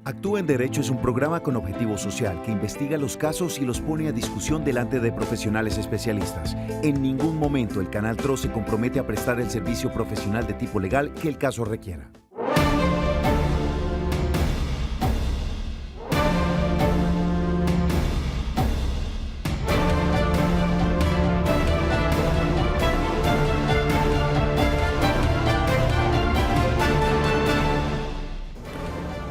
Actúa en Derecho es un programa con objetivo social que investiga los casos y los pone a discusión delante de profesionales especialistas. En ningún momento el Canal TRO se compromete a prestar el servicio profesional de tipo legal que el caso requiera.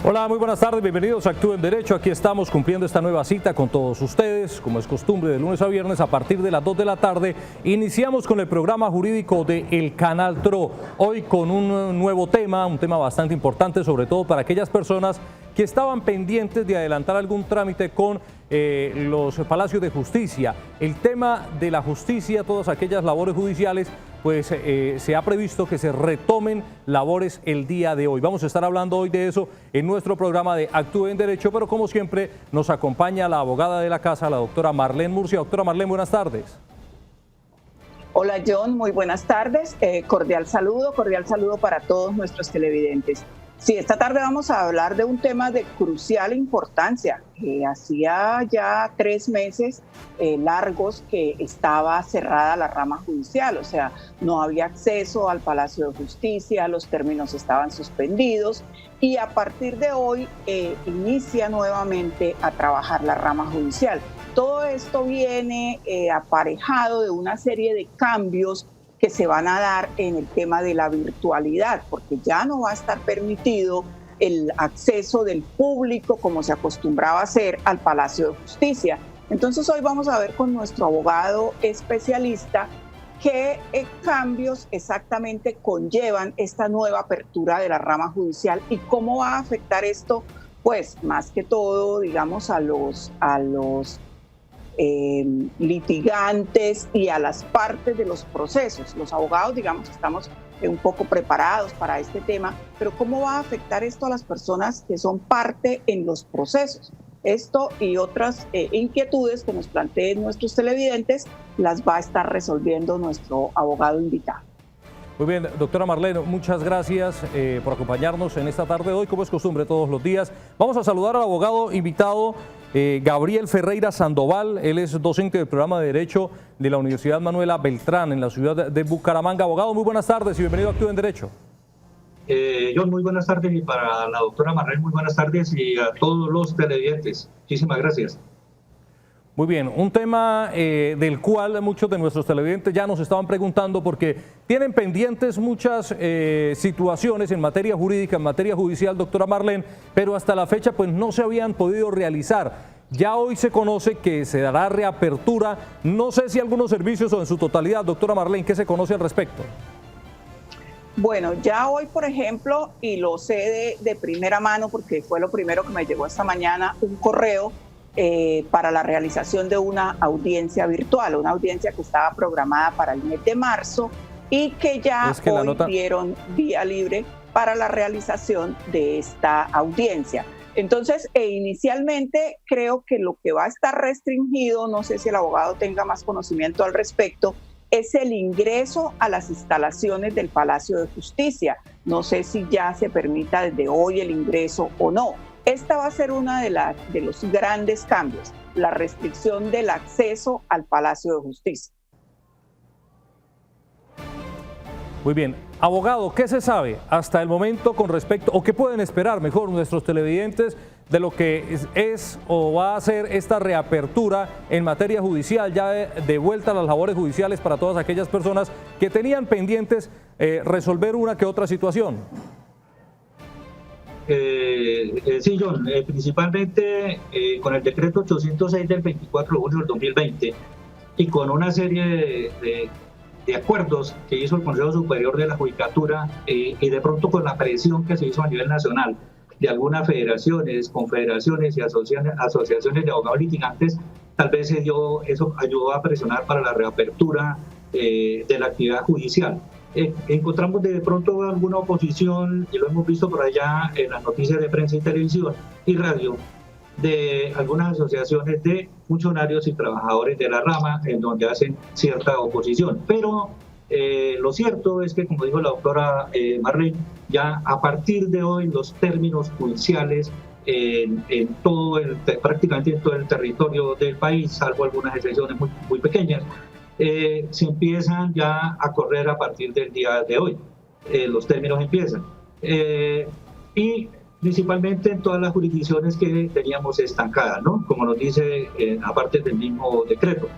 Hola, muy buenas tardes, bienvenidos a Actúa en Derecho. Aquí estamos cumpliendo esta nueva cita con todos ustedes, como es costumbre de lunes a viernes a partir de las 2 de la tarde. Iniciamos con el programa jurídico de El Canal TRO, hoy con un nuevo tema, un tema bastante importante, sobre todo para aquellas personas que estaban pendientes de adelantar algún trámite con los Palacios de Justicia. El tema de la justicia, todas aquellas labores judiciales, pues se ha previsto que se retomen labores el día de hoy. Vamos a estar hablando hoy de eso en nuestro programa de Actúe en Derecho, pero como siempre nos acompaña la abogada de la casa, la doctora Marlene Murcia. Doctora Marlene, buenas tardes. Hola John, muy buenas tardes. Cordial saludo para todos nuestros televidentes. Sí, esta tarde vamos a hablar de un tema de crucial importancia. Hacía ya 3 meses largos que estaba cerrada la rama judicial, o sea, no había acceso al Palacio de Justicia, los términos estaban suspendidos y a partir de hoy inicia nuevamente a trabajar la rama judicial. Todo esto viene aparejado de una serie de cambios que se van a dar en el tema de la virtualidad, porque ya no va a estar permitido el acceso del público como se acostumbraba a hacer al Palacio de Justicia. Entonces hoy vamos a ver con nuestro abogado especialista qué cambios exactamente conllevan esta nueva apertura de la rama judicial y cómo va a afectar esto, pues más que todo, digamos, a los litigantes y a las partes de los procesos. Los abogados, digamos, estamos un poco preparados para este tema, pero ¿cómo va a afectar esto a las personas que son parte en los procesos? Esto y otras inquietudes que nos planteen nuestros televidentes las va a estar resolviendo nuestro abogado invitado. Muy bien, doctora Marlene, muchas gracias por acompañarnos en esta tarde de hoy, como es costumbre todos los días. Vamos a saludar al abogado invitado Gabriel Ferreira Sandoval. Él es docente del programa de Derecho de la Universidad Manuela Beltrán en la ciudad de Bucaramanga. Abogado, muy buenas tardes y bienvenido a Actúa en Derecho. John, muy buenas tardes, y para la doctora Marlene, muy buenas tardes, y a todos los televidentes. Muchísimas gracias. Muy bien, un tema del cual muchos de nuestros televidentes ya nos estaban preguntando porque tienen pendientes muchas situaciones en materia jurídica, en materia judicial, doctora Marlene, pero hasta la fecha pues no se habían podido realizar. Ya hoy se conoce que se dará reapertura, no sé si algunos servicios o en su totalidad. Doctora Marlene, ¿qué se conoce al respecto? Bueno, ya hoy, por ejemplo, y lo sé de primera mano porque fue lo primero que me llegó esta mañana, un correo para la realización de una audiencia virtual, una audiencia que estaba programada para el mes de marzo y que ya hoy dieron vía libre para la realización de esta audiencia. Entonces, inicialmente creo que lo que va a estar restringido, no sé si el abogado tenga más conocimiento al respecto, es el ingreso a las instalaciones del Palacio de Justicia. No sé si ya se permita desde hoy el ingreso o no. Esta va a ser una de los grandes cambios, la restricción del acceso al Palacio de Justicia. Muy bien. Abogado, ¿qué se sabe hasta el momento con respecto, o qué pueden esperar mejor nuestros televidentes de lo que es o va a ser esta reapertura en materia judicial, ya de vuelta a las labores judiciales para todas aquellas personas que tenían pendientes resolver una que otra situación? Sí, John, principalmente con el decreto 806 del 24 de junio del 2020 y con una serie de acuerdos que hizo el Consejo Superior de la Judicatura y de pronto con la presión que se hizo a nivel nacional de algunas federaciones, confederaciones y asociaciones de abogados litigantes, tal vez eso ayudó a presionar para la reapertura de la actividad judicial. Encontramos de pronto alguna oposición, y lo hemos visto por allá en las noticias de prensa y televisión y radio, de algunas asociaciones de funcionarios y trabajadores de la rama en donde hacen cierta oposición. Pero lo cierto es que, como dijo la doctora Marlene, ya a partir de hoy los términos judiciales prácticamente en todo el territorio del país, salvo algunas excepciones muy, muy pequeñas, se empiezan ya a correr a partir del día de hoy. Los términos empiezan. Y principalmente en todas las jurisdicciones que teníamos estancadas, ¿no? Como nos dice, aparte del mismo decreto,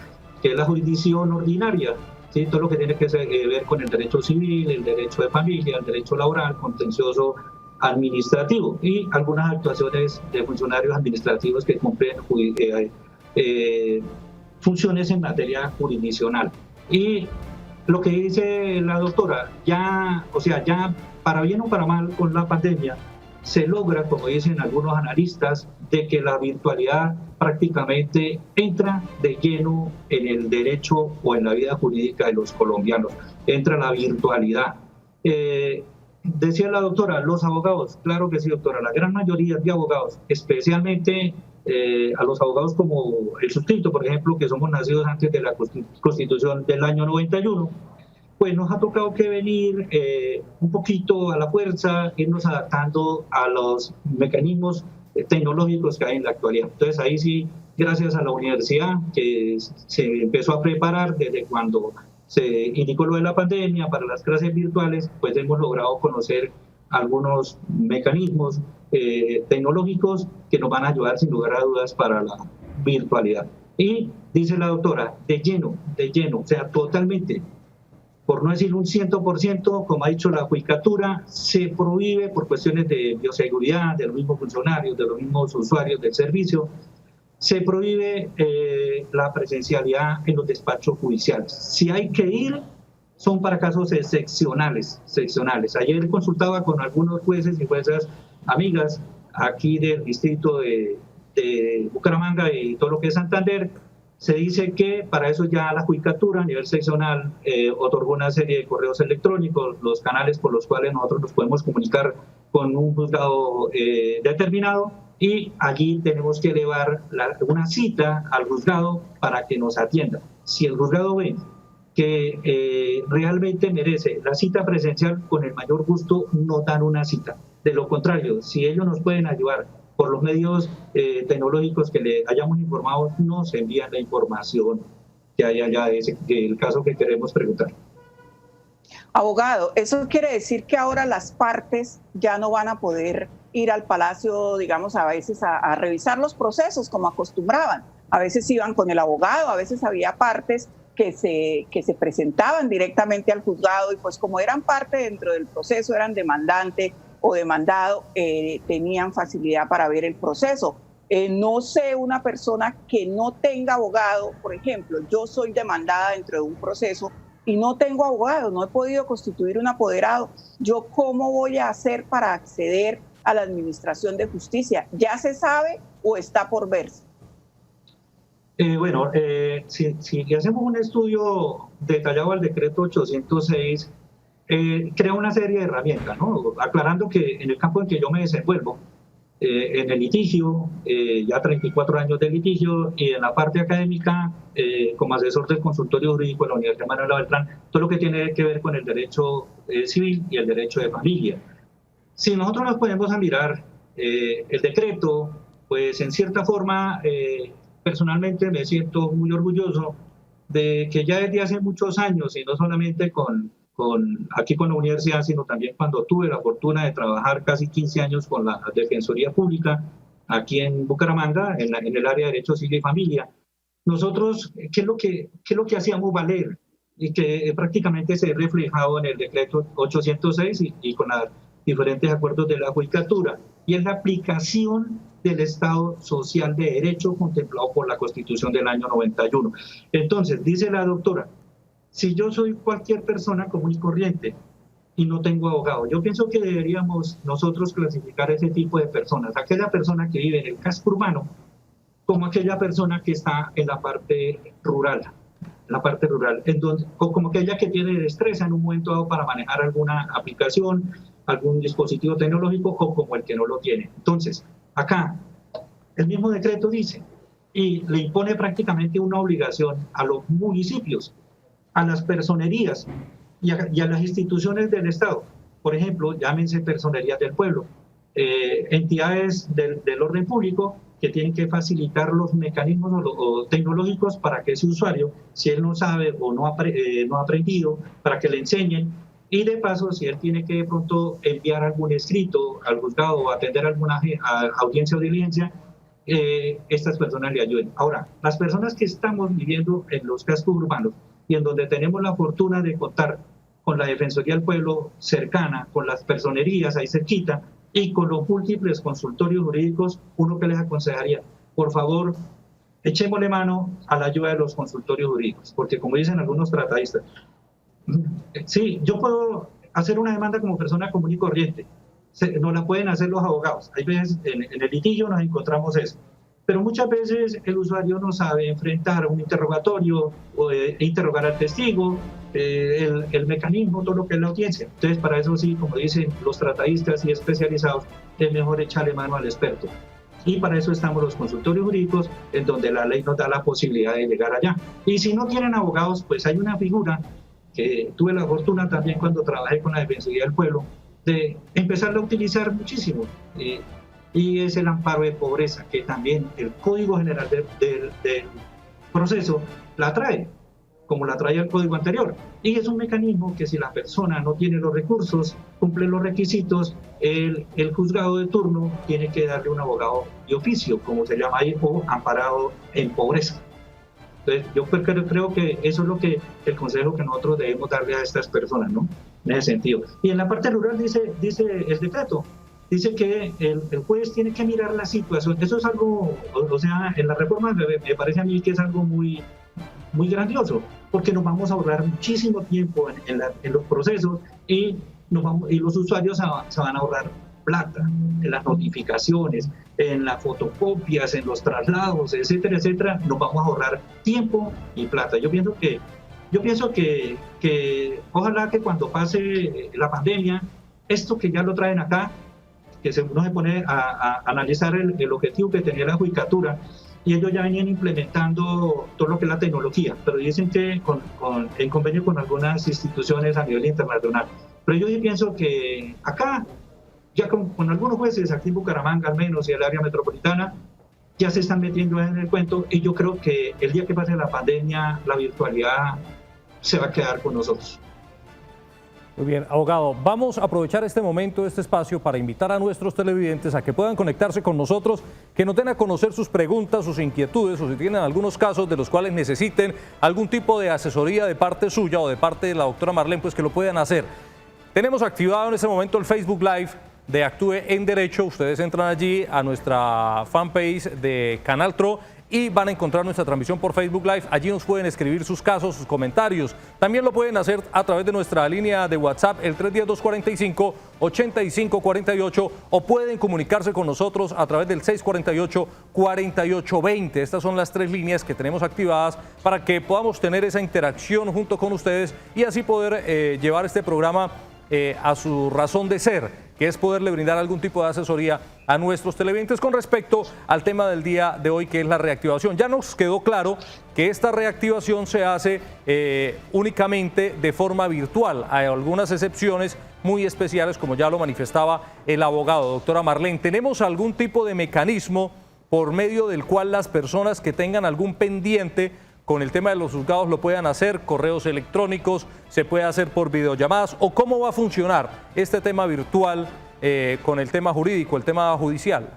que es la jurisdicción ordinaria, ¿sí? Todo lo que tiene que ver con el derecho civil, el derecho de familia, el derecho laboral, contencioso administrativo y algunas actuaciones de funcionarios administrativos que cumplen funciones en materia jurisdiccional. Y lo que dice la doctora, ya para bien o para mal con la pandemia, se logra, como dicen algunos analistas, de que la virtualidad prácticamente entra de lleno en el derecho o en la vida jurídica de los colombianos. Entra la virtualidad. Decía la doctora, los abogados, claro que sí, doctora, la gran mayoría de abogados, especialmente a los abogados como el suscrito, por ejemplo, que somos nacidos antes de la Constitución del año 91, pues nos ha tocado que venir un poquito a la fuerza, irnos adaptando a los mecanismos tecnológicos que hay en la actualidad. Entonces ahí sí, gracias a la universidad que se empezó a preparar desde cuando se indicó lo de la pandemia para las clases virtuales, pues hemos logrado conocer algunos mecanismos tecnológicos que nos van a ayudar sin lugar a dudas para la virtualidad. Y dice la doctora, de lleno, o sea, totalmente, por no decir un 100%, como ha dicho la judicatura, se prohíbe por cuestiones de bioseguridad, de los mismos funcionarios, de los mismos usuarios del servicio, se prohíbe la presencialidad en los despachos judiciales. Si hay que ir, son para casos excepcionales. Ayer consultaba con algunos jueces y juezas amigas aquí del distrito de Bucaramanga y todo lo que es Santander. Se dice que para eso ya la judicatura a nivel seccional otorgó una serie de correos electrónicos, los canales por los cuales nosotros nos podemos comunicar con un juzgado determinado, y allí tenemos que elevar una cita al juzgado para que nos atienda. Si el juzgado ve que realmente merece la cita presencial, con el mayor gusto nos dan una cita. De lo contrario, si ellos nos pueden ayudar por los medios tecnológicos que le hayamos informado, nos envían la información que hay allá del caso que queremos preguntar. Abogado, ¿eso quiere decir que ahora las partes ya no van a poder ir al palacio, digamos, a veces a revisar los procesos como acostumbraban? A veces iban con el abogado, a veces había partes que se presentaban directamente al juzgado y pues como eran parte dentro del proceso, eran demandante o demandado, tenían facilidad para ver el proceso. No sé, una persona que no tenga abogado, por ejemplo, yo soy demandada dentro de un proceso y no tengo abogado, no he podido constituir un apoderado, ¿yo cómo voy a hacer para acceder a la administración de justicia? ¿Ya se sabe o está por verse? Si hacemos un estudio detallado al decreto 806, crea una serie de herramientas, ¿no? Aclarando que en el campo en que yo me desenvuelvo, en el litigio, ya 34 años de litigio, y en la parte académica, como asesor del consultorio jurídico de la Universidad Manuela Beltrán, todo lo que tiene que ver con el derecho civil y el derecho de familia. Si nosotros nos ponemos a mirar el decreto, pues en cierta forma, personalmente me siento muy orgulloso de que ya desde hace muchos años, y no solamente aquí con la universidad, sino también cuando tuve la fortuna de trabajar casi 15 años con la Defensoría Pública aquí en Bucaramanga, en el área de Derecho Civil y Familia. Nosotros, ¿qué es lo que hacíamos valer? Y que prácticamente se ha reflejado en el decreto 806 y con los diferentes acuerdos de la judicatura, y es la aplicación del Estado Social de Derecho contemplado por la Constitución del año 91. Entonces, dice la doctora, si yo soy cualquier persona común y corriente y no tengo abogado, yo pienso que deberíamos nosotros clasificar ese tipo de personas, aquella persona que vive en el casco urbano como aquella persona que está en la parte rural, o como aquella que tiene destreza en un momento dado para manejar alguna aplicación, algún dispositivo tecnológico, o como el que no lo tiene. Entonces, acá el mismo decreto dice, y le impone prácticamente una obligación a los municipios, a las personerías y a las instituciones del Estado. Por ejemplo, llámense personerías del pueblo, entidades del orden público que tienen que facilitar los mecanismos o tecnológicos para que ese usuario, si él no sabe o no ha aprendido, para que le enseñen. Y de paso, si él tiene que de pronto enviar algún escrito al juzgado o atender alguna audiencia o diligencia, estas personas le ayuden. Ahora, las personas que estamos viviendo en los cascos urbanos y en donde tenemos la fortuna de contar con la Defensoría del Pueblo cercana, con las personerías ahí cerquita, y con los múltiples consultorios jurídicos, uno que les aconsejaría, por favor, echémosle mano a la ayuda de los consultorios jurídicos, porque como dicen algunos tratadistas, sí, yo puedo hacer una demanda como persona común y corriente, no la pueden hacer los abogados, hay veces en el litigio nos encontramos eso, pero muchas veces el usuario no sabe enfrentar un interrogatorio o interrogar al testigo, el mecanismo, todo lo que es la audiencia. Entonces, para eso sí, como dicen los tratadistas y especializados, es mejor echarle mano al experto. Y para eso estamos los consultorios jurídicos, en donde la ley nos da la posibilidad de llegar allá. Y si no tienen abogados, pues hay una figura que tuve la fortuna también cuando trabajé con la Defensoría del Pueblo, de empezarla a utilizar muchísimo. Y es el amparo de pobreza, que también el Código General del proceso la trae, como la traía el código anterior. Y es un mecanismo que si la persona no tiene los recursos, cumple los requisitos, el juzgado de turno tiene que darle un abogado de oficio, como se llama ahí, o amparado en pobreza. Entonces, yo creo que eso es lo que el consejo que nosotros debemos darle a estas personas, ¿no? En ese sentido. Y en la parte rural dice el decreto, dice que el juez tiene que mirar la situación. Eso es algo, o sea, en la reforma me parece a mí que es algo muy grandioso, porque nos vamos a ahorrar muchísimo tiempo en los procesos y los usuarios se van a ahorrar plata en las notificaciones, en las fotocopias, en los traslados, etcétera, etcétera. Nos vamos a ahorrar tiempo y plata. Yo pienso que ojalá que cuando pase la pandemia, esto que ya lo traen acá, que uno se pone a analizar el objetivo que tenía la judicatura, y ellos ya venían implementando todo lo que es la tecnología, pero dicen que en convenio con algunas instituciones a nivel internacional. Pero yo pienso que acá, ya con algunos jueces, aquí en Bucaramanga al menos y el área metropolitana, ya se están metiendo en el cuento, y yo creo que el día que pase la pandemia, la virtualidad se va a quedar con nosotros. Muy bien, abogado, vamos a aprovechar este momento, este espacio, para invitar a nuestros televidentes a que puedan conectarse con nosotros, que nos den a conocer sus preguntas, sus inquietudes, o si tienen algunos casos de los cuales necesiten algún tipo de asesoría de parte suya o de parte de la doctora Marlene, pues que lo puedan hacer. Tenemos activado en este momento el Facebook Live de Actúe en Derecho. Ustedes entran allí a nuestra fanpage de Canal TRO y van a encontrar nuestra transmisión por Facebook Live. Allí nos pueden escribir sus casos, sus comentarios. También lo pueden hacer a través de nuestra línea de WhatsApp, el 310-245-8548, o pueden comunicarse con nosotros a través del 648-4820. Estas son las 3 líneas que tenemos activadas para que podamos tener esa interacción junto con ustedes y así poder llevar este programa a su razón de ser, que es poderle brindar algún tipo de asesoría a nuestros televidentes con respecto al tema del día de hoy, que es la reactivación. Ya nos quedó claro que esta reactivación se hace únicamente de forma virtual. Hay algunas excepciones muy especiales, como ya lo manifestaba el abogado. Doctora Marlene, ¿tenemos algún tipo de mecanismo por medio del cual las personas que tengan algún pendiente con el tema de los juzgados lo puedan hacer? Correos electrónicos, se puede hacer por videollamadas, o cómo va a funcionar este tema virtual con el tema jurídico, el tema judicial?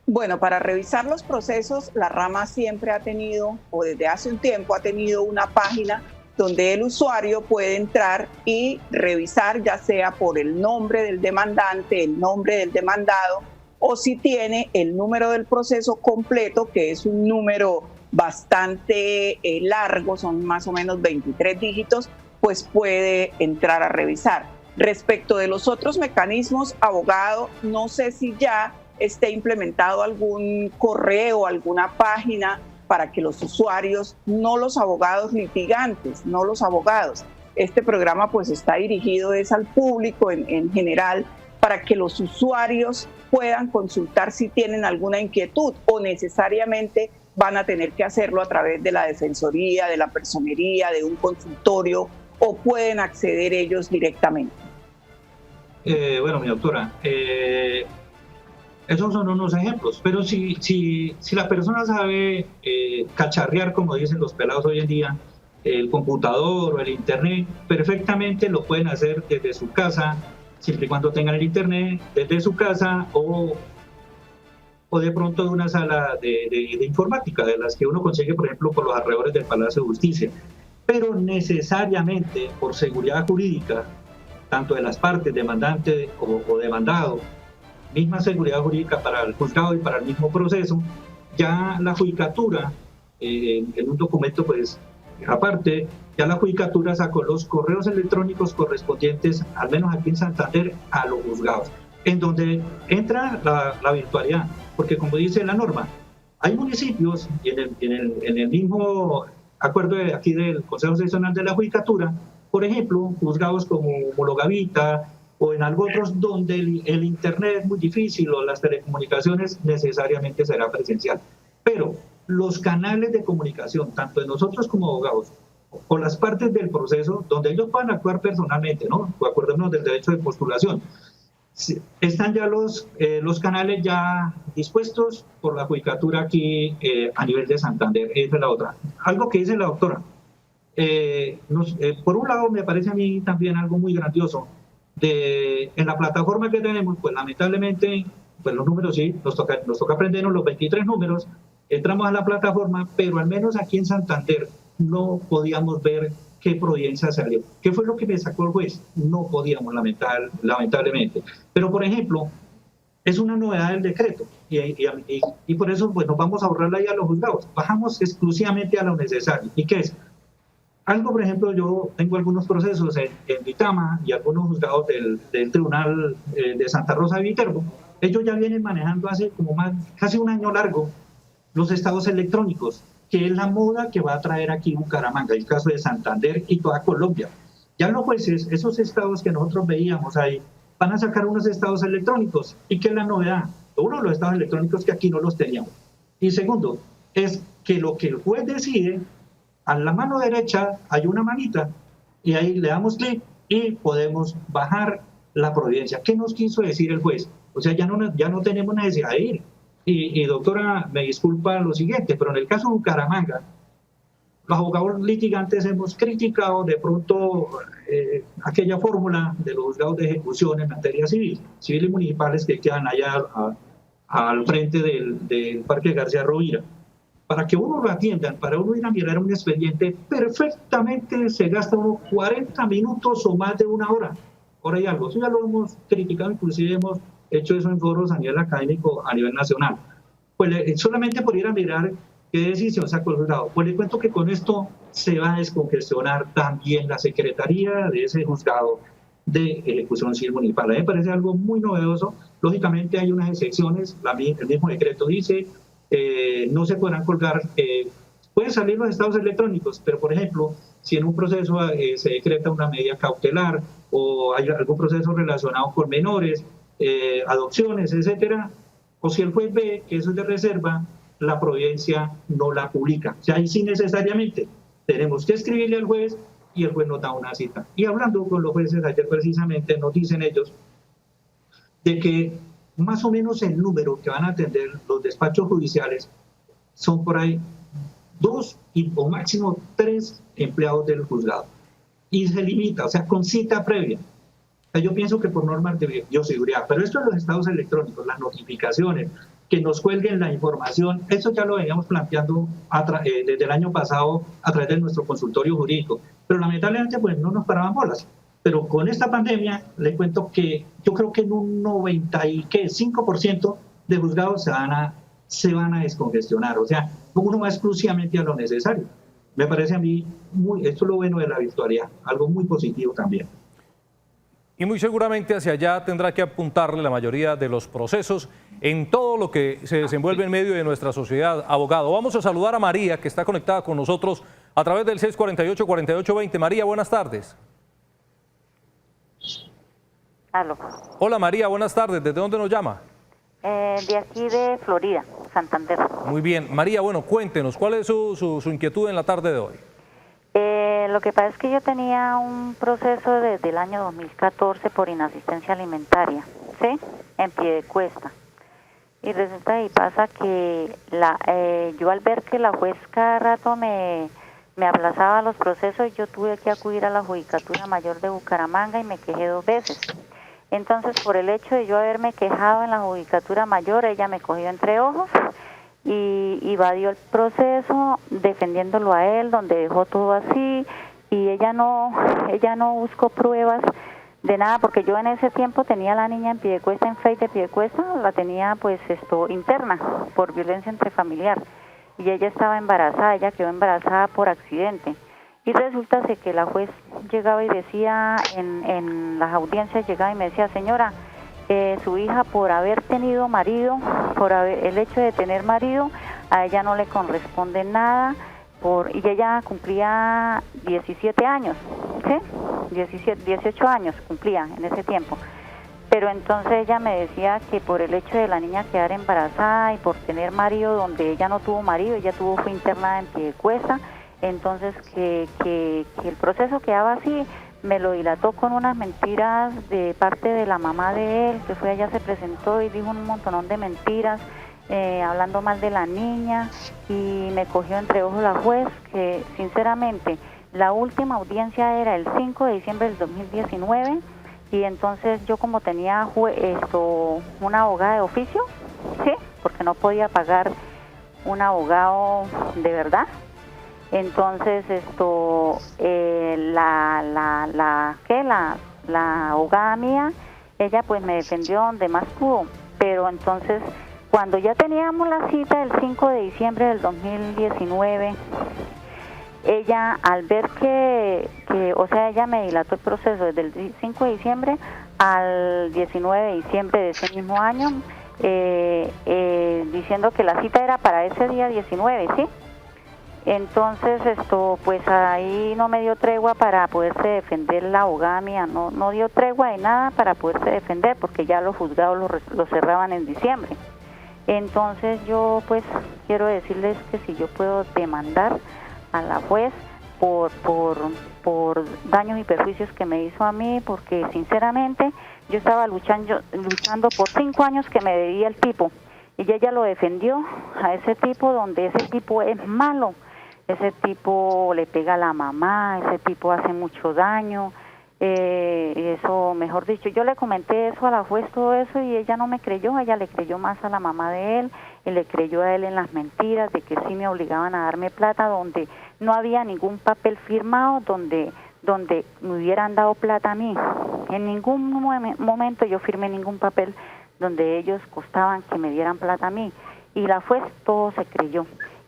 Bueno, para revisar los procesos, la rama siempre ha tenido, o desde hace un tiempo ha tenido, una página donde el usuario puede entrar y revisar, ya sea por el nombre del demandante, el nombre del demandado, o si tiene el número del proceso completo, que es un número bastante largo, son más o menos 23 dígitos, pues puede entrar a revisar. Respecto de los otros mecanismos, abogado, no sé si ya esté implementado algún correo, alguna página para que los usuarios, no los abogados litigantes, no los abogados. Este programa pues está dirigido al público en general, para que los usuarios puedan consultar si tienen alguna inquietud, o necesariamente van a tener que hacerlo a través de la defensoría, de la personería, de un consultorio, o pueden acceder ellos directamente. Bueno, mi doctora, esos son unos ejemplos, pero si la persona sabe cacharrear, como dicen los pelados hoy en día, el computador o el internet, perfectamente lo pueden hacer desde su casa, siempre y cuando tengan el internet, desde su casa o de pronto de una sala de informática, de las que uno consigue, por ejemplo, por los alrededores del Palacio de Justicia. Pero necesariamente, por seguridad jurídica, tanto de las partes, demandante o demandado, misma seguridad jurídica para el juzgado y para el mismo proceso, ya la judicatura, en un documento pues aparte, ya la judicatura sacó los correos electrónicos correspondientes, al menos aquí en Santander, a los juzgados, en donde entra la virtualidad, porque como dice la norma, hay municipios, y en el mismo acuerdo aquí del Consejo Seccional de la Judicatura, por ejemplo, juzgados como Mologavita o en algo otros donde el internet es muy difícil o las telecomunicaciones necesariamente será presencial. Pero los canales de comunicación, tanto de nosotros como abogados, o las partes del proceso donde ellos puedan actuar personalmente, ¿no? Acordémonos del derecho de postulación. Están ya los canales ya dispuestos por la judicatura aquí a nivel de Santander. Esa es la otra. Algo que dice la doctora. Por un lado, me parece a mí también algo muy grandioso. En la plataforma que tenemos, pues lamentablemente, pues los números sí, nos toca aprendernos los 23 números, entramos a la plataforma, pero al menos aquí en Santander no podíamos ver qué providencia salió. ¿Qué fue lo que me sacó el juez? No podíamos, lamentablemente. Pero, por ejemplo, es una novedad del decreto y por eso pues, nos vamos a ahorrar ahí a los juzgados. Bajamos exclusivamente a lo necesario. ¿Y qué es? Algo, por ejemplo, yo tengo algunos procesos en Vitama y algunos juzgados del Tribunal de Santa Rosa de Viterbo. Ellos ya vienen manejando hace como casi un año largo los estados electrónicos, que es la moda que va a traer aquí Bucaramanga, el caso de Santander y toda Colombia. Ya los jueces, esos estados que nosotros veíamos ahí, van a sacar unos estados electrónicos. ¿Y qué es la novedad? Uno, los estados electrónicos que aquí no los teníamos. Y segundo, es que lo que el juez decide, a la mano derecha hay una manita y ahí le damos clic y podemos bajar la providencia. ¿Qué nos quiso decir el juez? O sea, ya no tenemos necesidad de ir. Y doctora, me disculpa lo siguiente, pero en el caso de Bucaramanga, los abogados litigantes hemos criticado de pronto aquella fórmula de los juzgados de ejecución en materia civil y municipales que quedan allá al frente del Parque García Rovira. Para que uno lo atiendan, para uno ir a mirar un expediente, perfectamente se gasta unos 40 minutos o más de una hora. Hora y algo. Eso ya lo hemos criticado, inclusive hemos hecho eso en foros a nivel académico, a nivel nacional. Pues solamente por ir a mirar qué decisión sacó el juzgado. Pues le cuento que con esto se va a descongestionar también la secretaría de ese juzgado de ejecución civil municipal. A mí me parece algo muy novedoso. Lógicamente hay unas excepciones, el mismo decreto dice, no se podrán colgar, pueden salir los estados electrónicos, pero por ejemplo, si en un proceso se decreta una medida cautelar o hay algún proceso relacionado con menores, adopciones, etcétera, o si el juez ve que eso es de reserva, la providencia no la publica. O sea, ahí sí necesariamente tenemos que escribirle al juez y el juez nos da una cita. Y hablando con los jueces ayer precisamente nos dicen ellos de que más o menos el número que van a atender los despachos judiciales son por ahí 2 o máximo 3 empleados del juzgado. Y se limita, o sea, con cita previa. Yo pienso que por normas de bioseguridad, pero esto de los estados electrónicos, las notificaciones, que nos cuelguen la información, eso ya lo veníamos planteando desde el año pasado a través de nuestro consultorio jurídico, pero lamentablemente pues no nos paraban bolas. Pero con esta pandemia, le cuento que yo creo que en un 95% de juzgados se van a descongestionar, o sea, uno va exclusivamente a lo necesario. Me parece a mí, esto es lo bueno de la virtualidad, algo muy positivo también. Y muy seguramente hacia allá tendrá que apuntarle la mayoría de los procesos en todo lo que se desenvuelve en medio de nuestra sociedad. Abogado, vamos a saludar a María, que está conectada con nosotros a través del 648-4820. María, buenas tardes. Aló. Hola María, buenas tardes. ¿Desde dónde nos llama? De aquí de Florida, Santander. Muy bien. María, bueno, cuéntenos, ¿cuál es su inquietud en la tarde de hoy? Lo que pasa es que yo tenía un proceso desde el año 2014 por inasistencia alimentaria, ¿sí? En Piedecuesta. Y resulta y pasa que yo al ver que la juez cada rato me aplazaba los procesos, yo tuve que acudir a la Judicatura Mayor de Bucaramanga y me quejé 2 veces. Entonces, por el hecho de yo haberme quejado en la Judicatura Mayor, ella me cogió entre ojos y evadió el proceso defendiéndolo a él, donde dejó todo así, y ella no buscó pruebas de nada, porque yo en ese tiempo tenía a la niña en Piedecuesta, en FEI de Piedecuesta, la tenía pues interna por violencia intrafamiliar, y ella estaba embarazada, ella quedó embarazada por accidente, y resulta que la juez llegaba y decía en las audiencias, llegaba y me decía, señora, su hija por haber tenido marido, el hecho de tener marido, a ella no le corresponde nada, y ella cumplía 17 años, ¿sí? 18 años cumplía en ese tiempo. Pero entonces ella me decía que por el hecho de la niña quedar embarazada y por tener marido donde ella no tuvo marido, ella fue internada en Piedecuesta, entonces que el proceso quedaba así. Me lo dilató con unas mentiras de parte de la mamá de él, que fue allá, se presentó y dijo un montonón de mentiras, hablando mal de la niña, y me cogió entre ojos la juez, que sinceramente la última audiencia era el 5 de diciembre del 2019, y entonces yo como tenía una abogada de oficio, ¿sí? Porque no podía pagar un abogado de verdad. Entonces la abogada mía, ella pues me defendió donde más pudo, pero entonces cuando ya teníamos la cita el 5 de diciembre del 2019, ella al ver o sea, ella me dilató el proceso desde el 5 de diciembre al 19 de diciembre de ese mismo año, diciendo que la cita era para ese día 19, ¿sí? Entonces pues ahí no me dio tregua para poderse defender la abogada mía, no dio tregua de nada para poderse defender, porque ya los juzgados lo cerraban en diciembre. Entonces yo pues quiero decirles que si yo puedo demandar a la juez por daños y perjuicios que me hizo a mí, porque sinceramente yo estaba luchando por 5 años que me debía el tipo, y ella lo defendió a ese tipo, donde ese tipo es malo. Ese tipo le pega a la mamá, ese tipo hace mucho daño, eso, mejor dicho, yo le comenté eso a la juez, todo eso, y ella no me creyó, ella le creyó más a la mamá de él, y le creyó a él en las mentiras de que sí me obligaban a darme plata, donde no había ningún papel firmado, donde me hubieran dado plata a mí. En ningún momento yo firmé ningún papel donde ellos costaban que me dieran plata a mí, y la juez todo se creyó.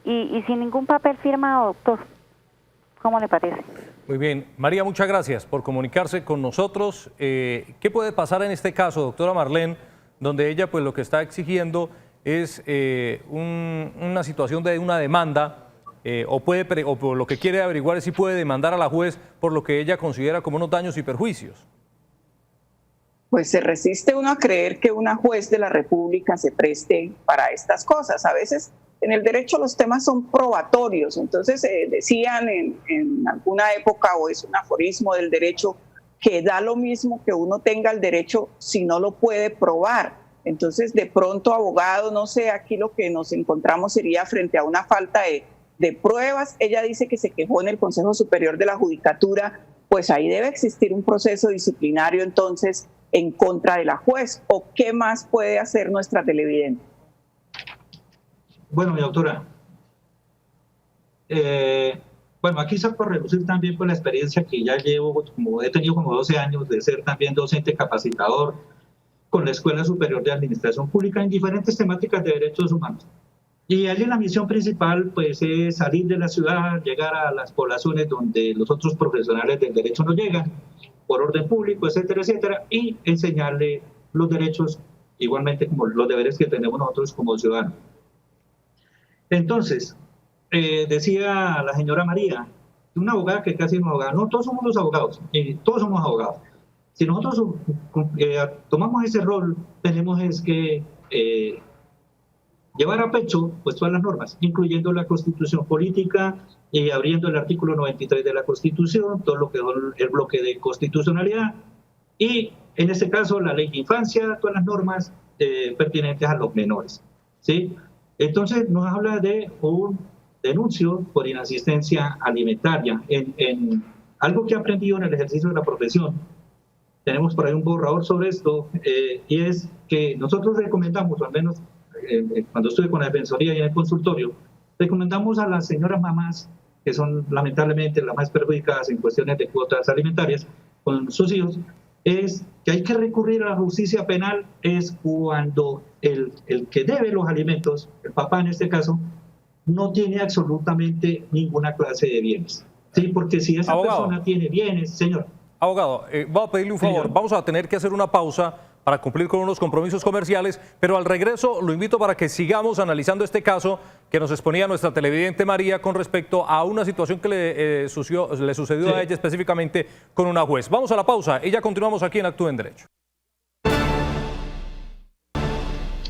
Y sin ningún papel firmado, doctor. ¿Cómo le parece? Muy bien. María, muchas gracias por comunicarse con nosotros. ¿Qué puede pasar en este caso, doctora Marlene, donde ella pues lo que está exigiendo es una situación de una demanda, o por lo que quiere averiguar es si puede demandar a la juez por lo que ella considera como unos daños y perjuicios? Pues se resiste uno a creer que una juez de la República se preste para estas cosas. A veces en el derecho los temas son probatorios, entonces decían en alguna época, o es un aforismo del derecho, que da lo mismo que uno tenga el derecho si no lo puede probar. Entonces de pronto, abogado, no sé, aquí lo que nos encontramos sería frente a una falta de pruebas. Ella dice que se quejó en el Consejo Superior de la Judicatura, pues ahí debe existir un proceso disciplinario entonces en contra de la juez. ¿O qué más puede hacer nuestra televidente? Bueno, mi doctora, bueno, aquí saco a relucir también por la experiencia que ya llevo, he tenido como 12 años de ser también docente capacitador con la Escuela Superior de Administración Pública en diferentes temáticas de derechos humanos. Y allí la misión principal pues es salir de la ciudad, llegar a las poblaciones donde los otros profesionales del derecho no llegan, por orden público, etcétera, etcétera, y enseñarle los derechos igualmente como los deberes que tenemos nosotros como ciudadanos. Entonces, decía la señora María, una abogada que casi no es abogada, no todos somos los abogados, todos somos abogados. Si nosotros tomamos ese rol, tenemos es que llevar a pecho pues todas las normas, incluyendo la Constitución política y abriendo el artículo 93 de la Constitución, todo lo que es el bloque de constitucionalidad y en este caso la ley de infancia, todas las normas pertinentes a los menores, ¿sí? Entonces nos habla de un denuncio por inasistencia alimentaria. En algo que he aprendido en el ejercicio de la profesión, tenemos por ahí un borrador sobre esto, y es que nosotros recomendamos, o al menos cuando estuve con la Defensoría y en el consultorio, recomendamos a las señoras mamás, que son lamentablemente las más perjudicadas en cuestiones de cuotas alimentarias con sus hijos, es que hay que recurrir a la justicia penal es cuando el que debe los alimentos, el papá en este caso, no tiene absolutamente ninguna clase de bienes. ¿Sí? Porque si esa persona tiene bienes, señor. Abogado, voy a pedirle un favor. Vamos a tener que hacer una pausa para cumplir con unos compromisos comerciales, pero al regreso lo invito para que sigamos analizando este caso que nos exponía nuestra televidente María con respecto a una situación que le sucedió a ella específicamente con una juez. Vamos a la pausa y ya continuamos aquí en Actúe en Derecho.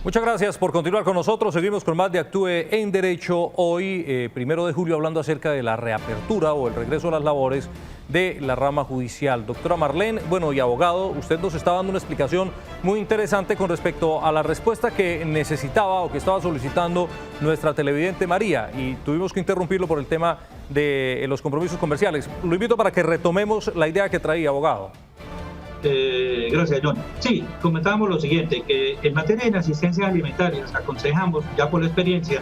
Muchas gracias por continuar con nosotros. Seguimos con más de Actúe en Derecho. Hoy, 1 de julio, hablando acerca de la reapertura o el regreso a las labores de la rama judicial. Doctora Marlene, bueno, y abogado, usted nos está dando una explicación muy interesante con respecto a la respuesta que necesitaba o que estaba solicitando nuestra televidente María, y tuvimos que interrumpirlo por el tema de los compromisos comerciales. Lo invito para que retomemos la idea que traía, abogado. Gracias, John. Sí, comentábamos lo siguiente, que en materia de inasistencia alimentaria aconsejamos, ya por la experiencia,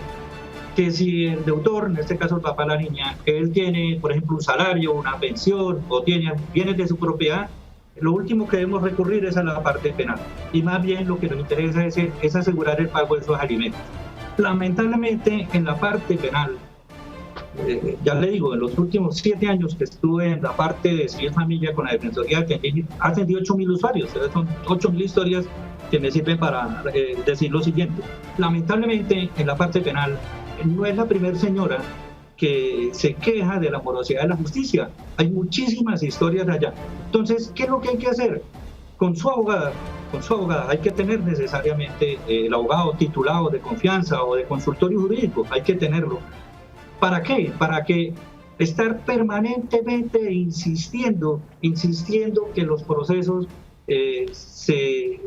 que si el deudor, en este caso el papá de la niña, él tiene, por ejemplo, un salario, una pensión o tiene bienes de su propiedad, lo último que debemos recurrir es a la parte penal. Y más bien lo que nos interesa es asegurar el pago de esos alimentos. Lamentablemente, en la parte penal, ya le digo, en los últimos 7 años que estuve en la parte de civil familia con la Defensoría, atendí 8.000 usuarios. Son 8.000 historias que me sirven para decir lo siguiente. Lamentablemente, en la parte penal, no es la primera señora que se queja de la morosidad de la justicia. Hay muchísimas historias allá. Entonces, ¿qué es lo que hay que hacer? Con su abogada, hay que tener necesariamente el abogado titulado de confianza o de consultorio jurídico, hay que tenerlo. ¿Para qué? Para que estar permanentemente insistiendo que los procesos se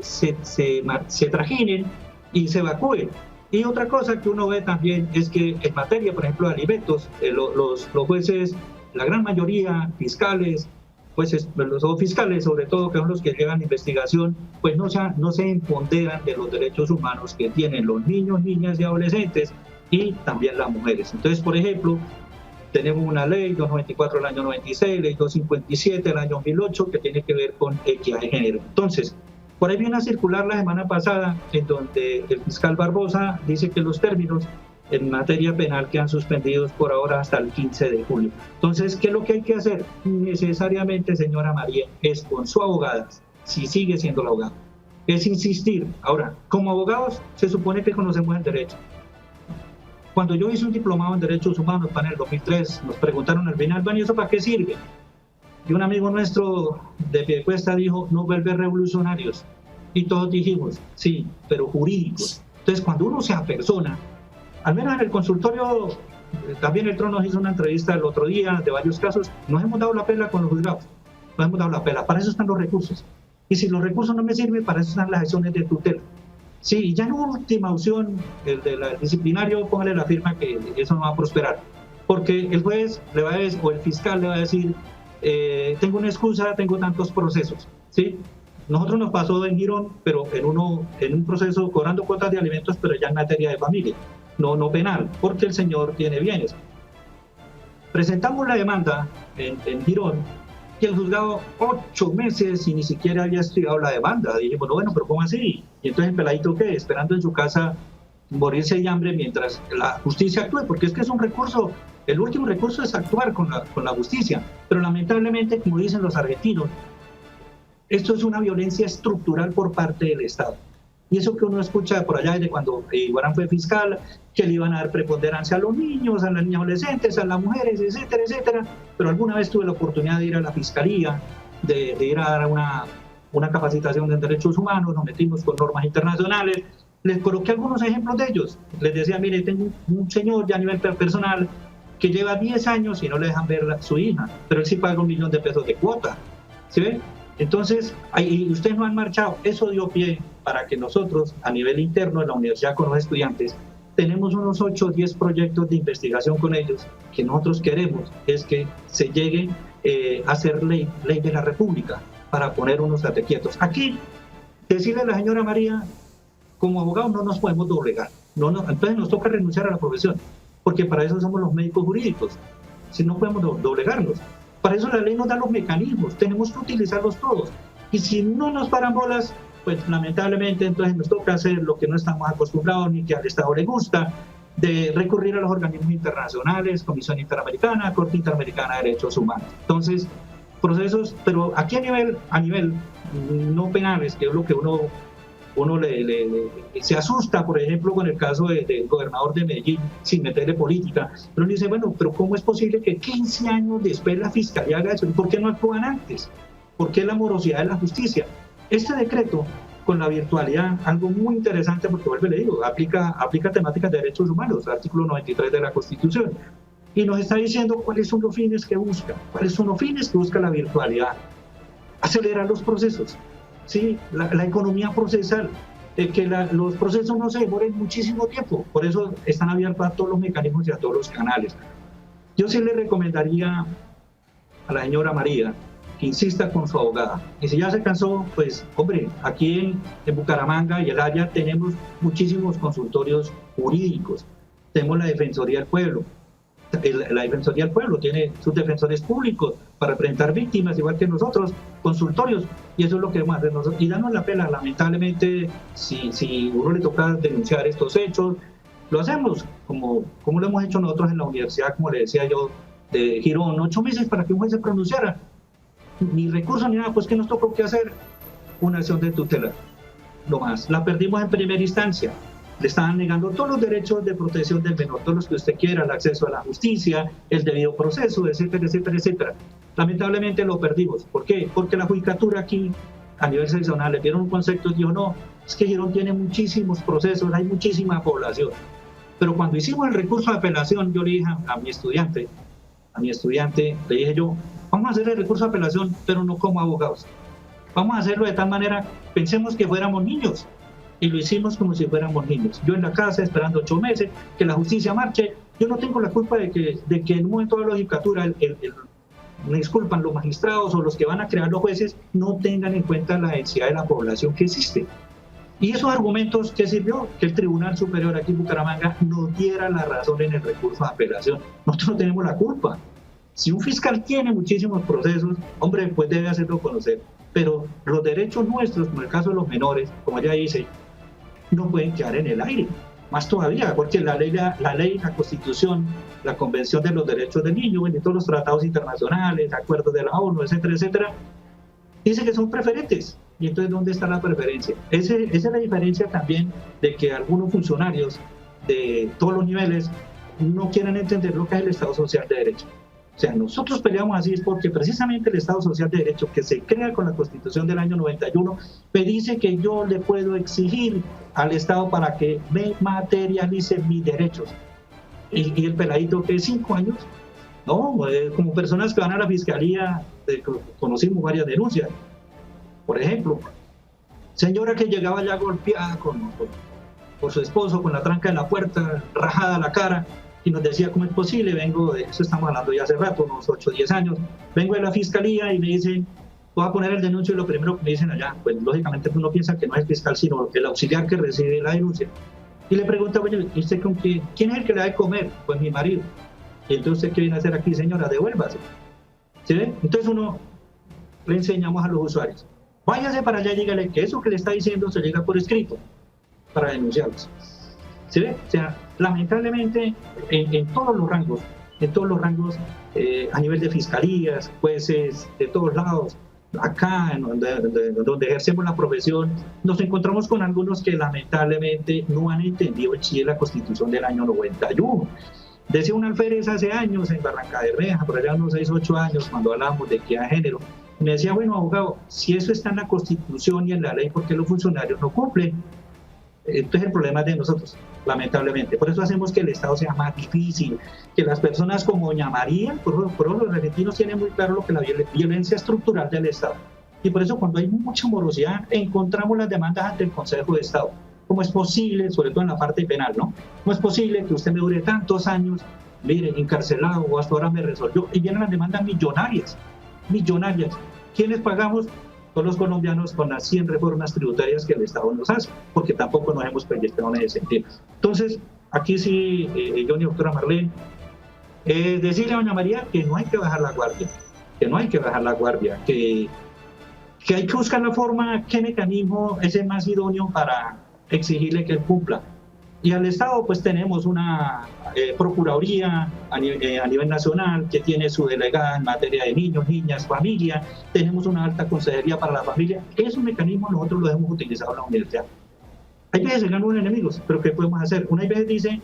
trajinen y se evacúen. Y otra cosa que uno ve también es que en materia, por ejemplo, de alimentos, los jueces, la gran mayoría, fiscales, pues los fiscales sobre todo, que son los que llevan investigación, pues no se empoderan de los derechos humanos que tienen los niños, niñas y adolescentes, y también las mujeres. Entonces, por ejemplo, tenemos una ley 294 del año 96, ley 257 del año 2008, que tiene que ver con equidad de género. Entonces, por ahí viene a circular la semana pasada, en donde el fiscal Barbosa dice que los términos en materia penal quedan suspendidos por ahora hasta el 15 de julio. Entonces, ¿qué es lo que hay que hacer? Necesariamente, señora María, es con su abogada, si sigue siendo la abogada, es insistir. Ahora, como abogados, se supone que conocemos el derecho. Cuando yo hice un diplomado en Derechos Humanos para el 2003, nos preguntaron al final, bueno, ¿y eso para qué sirve? Y un amigo nuestro de Piedecuesta dijo, no vuelve revolucionarios. Y todos dijimos, sí, pero jurídicos. Entonces, cuando uno se apersona, al menos en el consultorio, también el Trono nos hizo una entrevista el otro día de varios casos, nos hemos dado la pela con los juzgados, nos hemos dado la pela, para eso están los recursos. Y si los recursos no me sirven, para eso están las acciones de tutela. Sí, ya en última opción, el disciplinario, póngale la firma que eso no va a prosperar. Porque el juez le va a decir, o el fiscal le va a decir, tengo una excusa, tengo tantos procesos. ¿Sí? Nosotros nos pasó en Girón, pero en un proceso cobrando cuotas de alimentos, pero ya en materia de familia, no penal, porque el señor tiene bienes. Presentamos la demanda en Girón, y el juzgado 8 meses y ni siquiera había estudiado la demanda. Dijimos, bueno, pero ¿cómo así? Y entonces el peladito, ¿qué? Esperando en su casa morirse de hambre mientras la justicia actúe, porque es que es un recurso, el último recurso es actuar con la justicia. Pero lamentablemente, como dicen los argentinos, esto es una violencia estructural por parte del Estado. Y eso que uno escucha por allá desde cuando Iguarán fue fiscal, que le iban a dar preponderancia a los niños, a las niñas adolescentes, a las mujeres, etcétera, etcétera. Pero alguna vez tuve la oportunidad de ir a la fiscalía, de ir a dar una capacitación en derechos humanos, nos metimos con normas internacionales, les coloqué algunos ejemplos de ellos. Les decía, mire, tengo un señor ya a nivel personal que lleva 10 años y no le dejan ver a su hija, pero él sí paga $1 millón de cuota. ¿Sí ven? Entonces, y ustedes no han marchado. Eso dio pie para que nosotros, a nivel interno de la universidad con los estudiantes, tenemos unos 8 o 10 proyectos de investigación con ellos que nosotros queremos es que se llegue a hacer ley de la República para poner unos quietos. Aquí, decirle a la señora María, como abogados no nos podemos doblegar. Entonces nos toca renunciar a la profesión, porque para eso somos los médicos jurídicos. Si no podemos doblegarnos. Para eso la ley nos da los mecanismos, tenemos que utilizarlos todos. Y si no nos paran bolas, pues lamentablemente entonces nos toca hacer lo que no estamos acostumbrados ni que al Estado le gusta, de recurrir a los organismos internacionales, Comisión Interamericana, Corte Interamericana de Derechos Humanos. Entonces, procesos, pero aquí a nivel no penales, que es lo que uno se asusta, por ejemplo, con el caso del gobernador de Medellín, sin meterle política, pero uno dice, bueno, pero ¿cómo es posible que 15 años después la Fiscalía haga eso? ¿Por qué no actúan antes? ¿Por qué la morosidad de la justicia? Este decreto, con la virtualidad, algo muy interesante, porque vuelve, le digo, aplica temáticas de derechos humanos, artículo 93 de la Constitución, y nos está diciendo cuáles son los fines que busca, la virtualidad. Acelerar los procesos, ¿sí? La economía procesal, que los procesos no se demoren muchísimo tiempo, por eso están abiertos a todos los mecanismos y a todos los canales. Yo sí le recomendaría a la señora María que insista con su abogada, y si ya se cansó, pues hombre, aquí en Bucaramanga y el área tenemos muchísimos consultorios jurídicos, tenemos la Defensoría del Pueblo. La Defensoría del Pueblo tiene sus defensores públicos para representar víctimas, igual que nosotros, consultorios, y eso es lo que vamos a hacer nosotros. Y darnos la pela, lamentablemente, si uno le toca denunciar estos hechos, lo hacemos, como lo hemos hecho nosotros en la universidad, como le decía yo, de Girón, 8 meses para que un juez se pronunciara. Ni recursos ni nada, pues ¿qué nos tocó que hacer? Una acción de tutela, no más. La perdimos en primera instancia. Le estaban negando todos los derechos de protección del menor, todos los que usted quiera, el acceso a la justicia, el debido proceso, etcétera, etcétera, etcétera. Lamentablemente lo perdimos. ¿Por qué? Porque la judicatura aquí, a nivel seccional, le dieron un concepto y dijo, no, es que Girón tiene muchísimos procesos, hay muchísima población. Pero cuando hicimos el recurso de apelación, yo le dije a mi estudiante, le dije yo, vamos a hacer el recurso de apelación, pero no como abogados. Vamos a hacerlo de tal manera, pensemos que fuéramos niños. Y lo hicimos como si fuéramos niños. Yo en la casa esperando 8 meses, que la justicia marche. Yo no tengo la culpa de que en un momento de la judicatura, me disculpan, los magistrados o los que van a crear los jueces no tengan en cuenta la densidad de la población que existe. Y esos argumentos, ¿qué sirvió? Que el Tribunal Superior aquí en Bucaramanga nos diera la razón en el recurso de apelación. Nosotros no tenemos la culpa. Si un fiscal tiene muchísimos procesos, hombre, pues debe hacerlo conocer. Pero los derechos nuestros, como el caso de los menores, como ya dice, no pueden quedar en el aire. Más todavía, porque la ley, la Constitución, la Convención de los Derechos del Niño, y todos los tratados internacionales, acuerdos de la ONU, etcétera, etcétera, dice que son preferentes. Y entonces, ¿dónde está la preferencia? Esa es la diferencia también de que algunos funcionarios de todos los niveles no quieran entender lo que es el Estado Social de Derecho. O sea, nosotros peleamos así es porque precisamente el Estado Social de Derecho que se crea con la Constitución del año 91 me dice que yo le puedo exigir al Estado para que me materialice mis derechos. Y el peladito que es 5 años, no, como personas que van a la Fiscalía, conocimos varias denuncias. Por ejemplo, señora que llegaba ya golpeada por su esposo, con la tranca en la puerta, rajada la cara, y nos decía, ¿cómo es posible? Vengo de eso, estamos hablando ya hace rato, unos 8 o 10 años, vengo de la Fiscalía y me dicen, voy a poner el denuncio, y lo primero que me dicen allá, pues lógicamente uno piensa que no es el fiscal, sino el auxiliar que recibe la denuncia. Y le pregunta, bueno, ¿y usted con quién? ¿Quién es el que le da de comer? Pues mi marido. Y entonces, ¿usted qué viene a hacer aquí, señora? Devuélvase. ¿Sí ve? Entonces le enseñamos a los usuarios, váyase para allá y dígale que eso que le está diciendo se llega por escrito para denunciarlos. ¿Sí ve? O sea, lamentablemente en todos los rangos, a nivel de fiscalías, jueces, de todos lados, acá en donde ejercemos la profesión, nos encontramos con algunos que lamentablemente no han entendido el chiste de la Constitución del año 91. Decía un alférez hace años en Barranca Bermeja, por allá unos 6 o 8 años, cuando hablábamos de equidad de género, me decía, bueno, abogado, si eso está en la Constitución y en la ley, ¿por qué los funcionarios no cumplen? Entonces el problema es de nosotros, lamentablemente. Por eso hacemos que el Estado sea más difícil, que las personas como doña María, por eso los argentinos tienen muy claro lo que es la violencia estructural del Estado. Y por eso cuando hay mucha morosidad encontramos las demandas ante el Consejo de Estado. ¿Cómo es posible, sobre todo en la parte penal, ¿no? ¿Cómo es posible que usted me dure tantos años, mire, encarcelado o hasta ahora me resolvió? Y vienen las demandas millonarias. ¿Quiénes pagamos? Todos los colombianos con las 100 reformas tributarias que el Estado nos hace, porque tampoco nos hemos proyectado en ese sentido. Entonces, aquí sí, Johnny, doctora Marlene, decirle a doña María que no hay que bajar la guardia, que hay que buscar la forma, qué mecanismo es el más idóneo para exigirle que él cumpla. Y al Estado pues tenemos una Procuraduría a nivel nacional que tiene su delegada en materia de niños, niñas, familia, tenemos una alta consejería para la familia. Esos mecanismos nosotros los hemos utilizado en la universidad. Hay veces se ganan unos enemigos, pero ¿qué podemos hacer? Una vez dice,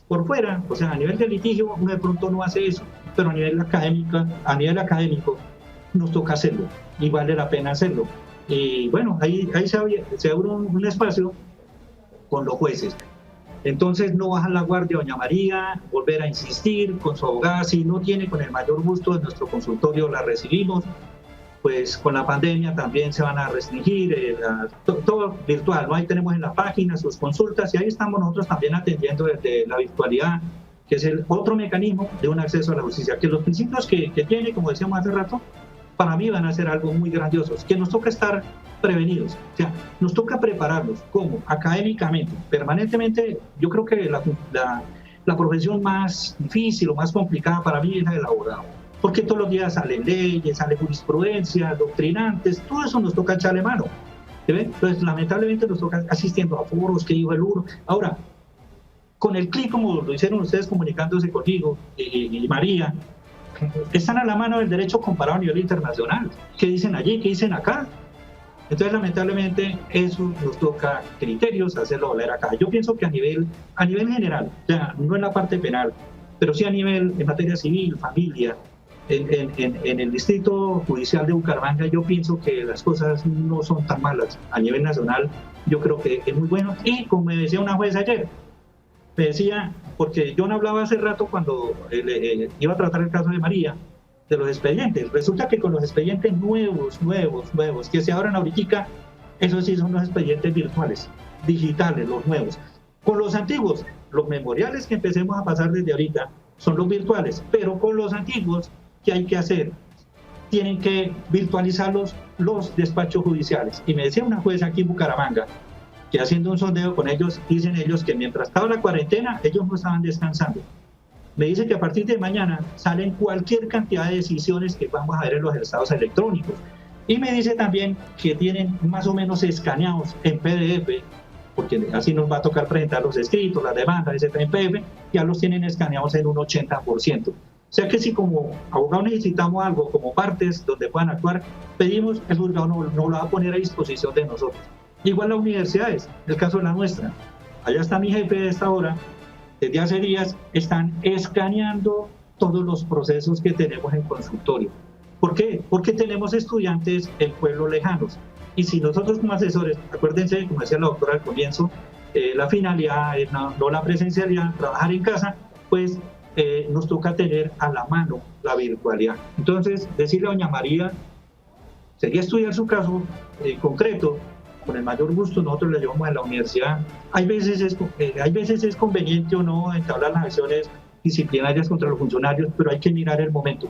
por fuera, o sea, a nivel de litigio, uno de pronto no hace eso, pero a nivel académico nos toca hacerlo y vale la pena hacerlo. Y bueno, ahí se abre un espacio con los jueces. Entonces no bajan la guardia, doña María, volver a insistir con su abogada, si no tiene, con el mayor gusto en nuestro consultorio la recibimos, pues con la pandemia también se van a restringir, todo virtual, ¿no? Ahí tenemos en la página sus consultas y ahí estamos nosotros también atendiendo desde la virtualidad, que es el otro mecanismo de un acceso a la justicia, que los principios que tiene, como decíamos hace rato, para mí van a ser algo muy grandioso, que nos toca estar prevenidos, o sea, nos toca prepararnos, ¿cómo? Académicamente, permanentemente. Yo creo que la profesión más difícil o más complicada para mí es la del abogado, porque todos los días salen leyes, sale jurisprudencia, doctrinantes, todo eso nos toca echarle mano, ¿sí ven? Entonces, lamentablemente nos toca asistiendo a foros, que dijo el uno. Ahora, con el clic, como lo hicieron ustedes comunicándose conmigo y María, están a la mano del derecho comparado a nivel internacional. ¿Qué dicen allí? ¿Qué dicen acá? Entonces, lamentablemente, eso nos toca criterios, hacerlo valer acá. Yo pienso que a nivel general, o sea, no en la parte penal, pero sí a nivel en materia civil, familia, en el distrito judicial de Bucaramanga, yo pienso que las cosas no son tan malas. A nivel nacional, yo creo que es muy bueno. Y como me decía una juez ayer, me decía, porque yo no hablaba hace rato cuando iba a tratar el caso de María, de los expedientes. Resulta que con los expedientes nuevos, que se abran ahorita, esos sí son los expedientes virtuales, digitales, los nuevos. Con los antiguos, los memoriales que empecemos a pasar desde ahorita son los virtuales, pero con los antiguos, ¿qué hay que hacer? Tienen que virtualizar los despachos judiciales. Y me decía una jueza aquí en Bucaramanga, que haciendo un sondeo con ellos, dicen ellos que mientras estaba la cuarentena, ellos no estaban descansando. Me dice que a partir de mañana salen cualquier cantidad de decisiones que vamos a ver en los estados electrónicos. Y me dice también que tienen más o menos escaneados en PDF, porque así nos va a tocar presentar los escritos, las demandas, etc. en PDF, ya los tienen escaneados en un 80%. O sea que si como abogados necesitamos algo como partes donde puedan actuar, pedimos, el juzgado no lo va a poner a disposición de nosotros. Igual las universidades, el caso de la nuestra. Allá está mi jefe de esta hora, desde hace días están escaneando todos los procesos que tenemos en consultorio. ¿Por qué? Porque tenemos estudiantes en pueblos lejanos. Y si nosotros como asesores, acuérdense, como decía la doctora al comienzo, la finalidad es no la presencialidad, trabajar en casa, pues nos toca tener a la mano la virtualidad. Entonces, decirle a doña María, sería estudiar su caso concreto, con el mayor gusto nosotros le llevamos a la universidad. Hay veces es conveniente o no entablar las acciones disciplinarias contra los funcionarios, pero hay que mirar el momento,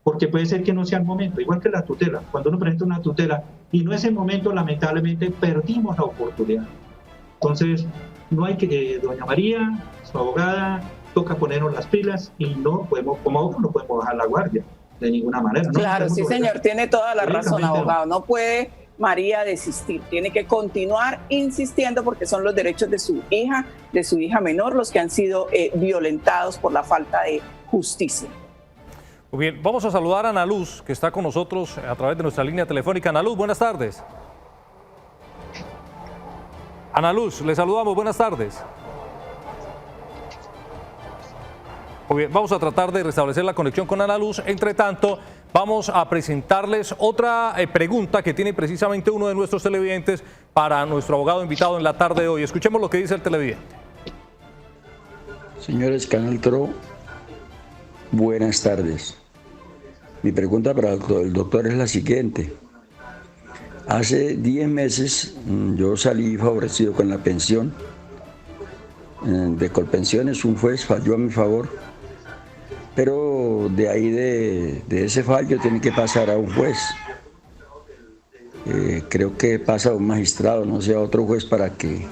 porque puede ser que no sea el momento, igual que la tutela. Cuando uno presenta una tutela y no es el momento, lamentablemente perdimos la oportunidad. Entonces, no hay que, doña María, su abogada, toca ponernos las pilas y no podemos, como abogados, no podemos bajar la guardia de ninguna manera. Claro, sí, señor, tiene toda la razón, abogado. No puede María desistir, tiene que continuar insistiendo porque son los derechos de su hija menor los que han sido violentados por la falta de justicia. Muy bien, vamos a saludar a Ana Luz, que está con nosotros a través de nuestra línea telefónica. Ana Luz, buenas tardes. Ana Luz, le saludamos, buenas tardes. Muy bien, vamos a tratar de restablecer la conexión con Ana Luz. Entre tanto, vamos a presentarles otra pregunta que tiene precisamente uno de nuestros televidentes para nuestro abogado invitado en la tarde de hoy. Escuchemos lo que dice el televidente. Señores Canal TRO, buenas tardes. Mi pregunta para el doctor es la siguiente. Hace 10 meses yo salí favorecido con la pensión de Colpensiones. Un juez falló a mi favor, pero de ahí de ese fallo tiene que pasar a un juez. Creo que pasa a un magistrado, no sé, a otro juez, para que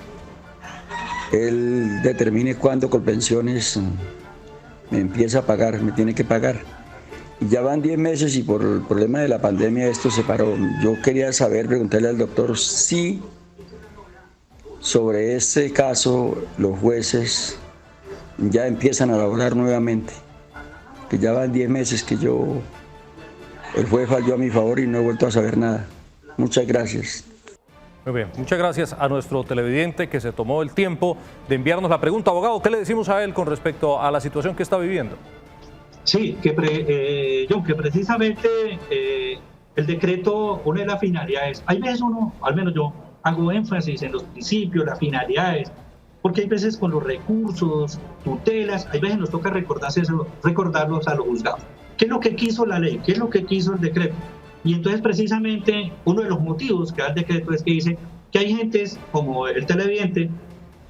él determine cuándo Colpensiones me empieza a pagar, me tiene que pagar. Y ya van 10 meses y por el problema de la pandemia esto se paró. Yo quería saber, preguntarle al doctor si sobre este caso los jueces ya empiezan a laborar nuevamente. Que ya van 10 meses que el juez falló a mi favor y no he vuelto a saber nada. Muchas gracias. Muy bien, muchas gracias a nuestro televidente que se tomó el tiempo de enviarnos la pregunta. Abogado, ¿qué le decimos a él con respecto a la situación que está viviendo? Sí, John, que precisamente el decreto, una de las finalidades, hay veces uno, al menos yo, hago énfasis en los principios, las finalidades, porque hay veces con los recursos, tutelas, hay veces nos toca recordarlos a los juzgados. ¿Qué es lo que quiso la ley? ¿Qué es lo que quiso el decreto? Y entonces precisamente uno de los motivos que da el decreto es que dice que hay gentes como el televidente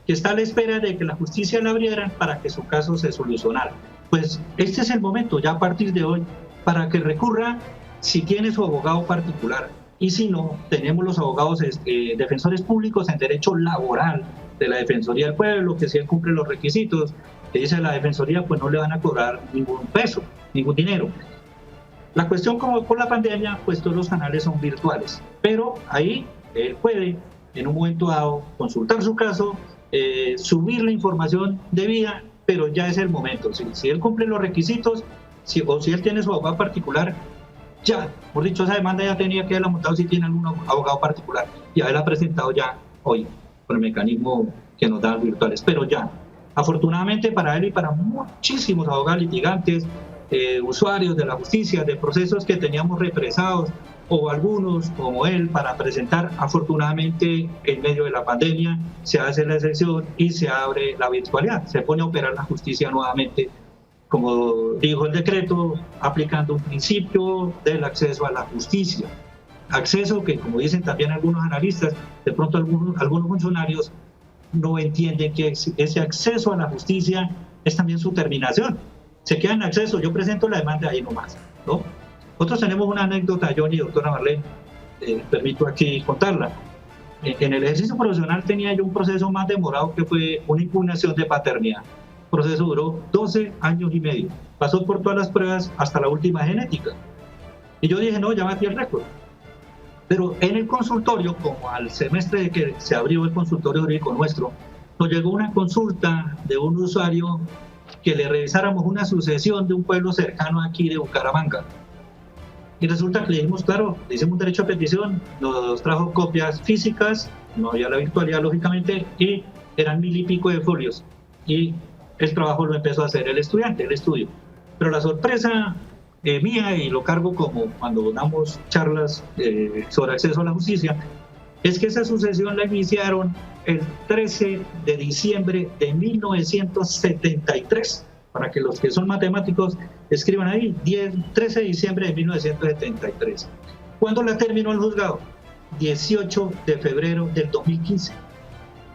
que está a la espera de que la justicia la abrieran para que su caso se solucionara. Pues este es el momento ya a partir de hoy para que recurra si tiene su abogado particular, y si no, tenemos los abogados defensores públicos en derecho laboral de la Defensoría del Pueblo, que si él cumple los requisitos que dice la Defensoría, pues no le van a cobrar ningún peso, ningún dinero. La cuestión, como por la pandemia, pues todos los canales son virtuales, pero ahí él puede en un momento dado consultar su caso, subir la información debida, pero ya es el momento. Si él cumple los requisitos, o si él tiene su abogado particular, ya, por dicho, esa demanda ya tenía que haberla montado si tiene algún abogado particular y haberla presentado ya hoy con el mecanismo que nos dan virtuales, pero ya, afortunadamente para él y para muchísimos abogados litigantes, usuarios de la justicia, de procesos que teníamos represados, o algunos como él para presentar, afortunadamente en medio de la pandemia se hace la excepción y se abre la virtualidad, se pone a operar la justicia nuevamente, como dijo el decreto, aplicando un principio del acceso a la justicia. Acceso que, como dicen también algunos analistas, de pronto algunos funcionarios no entienden que ese acceso a la justicia es también su terminación. Se queda en acceso, yo presento la demanda ahí nomás, ¿no? Nosotros tenemos una anécdota, Johnny, doctora Marlene, permito aquí contarla. En el ejercicio profesional tenía yo un proceso más demorado que fue una impugnación de paternidad. El proceso duró 12 años y medio. Pasó por todas las pruebas hasta la última genética. Y yo dije, no, ya batí el récord. Pero en el consultorio, como al semestre de que se abrió el consultorio jurídico nuestro, nos llegó una consulta de un usuario que le revisáramos una sucesión de un pueblo cercano aquí de Bucaramanga. Y resulta que le dijimos, claro, le hicimos un derecho a petición, nos trajo copias físicas, no había la virtualidad lógicamente, y eran 1000 y pico de folios. Y el trabajo lo empezó a hacer el estudiante, el estudio. Pero la sorpresa mía, y lo cargo como cuando damos charlas sobre acceso a la justicia, es que esa sucesión la iniciaron el 13 de diciembre de 1973. Para que los que son matemáticos escriban ahí, 13 de diciembre de 1973. ¿Cuándo la terminó el juzgado? 18 de febrero del 2015.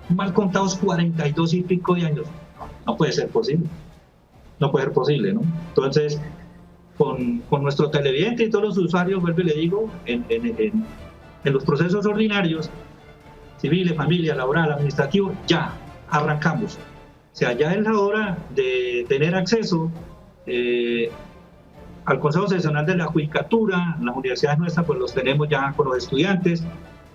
Mal contados 42 y pico de años. No puede ser posible. No puede ser posible, ¿no? Entonces, con nuestro televidente y todos los usuarios, vuelvo y le digo, en los procesos ordinarios, civiles, familia, laboral, administrativo, ya arrancamos. O sea, ya es la hora de tener acceso al Consejo Seccional de la Judicatura. En las universidades nuestras pues los tenemos ya con los estudiantes,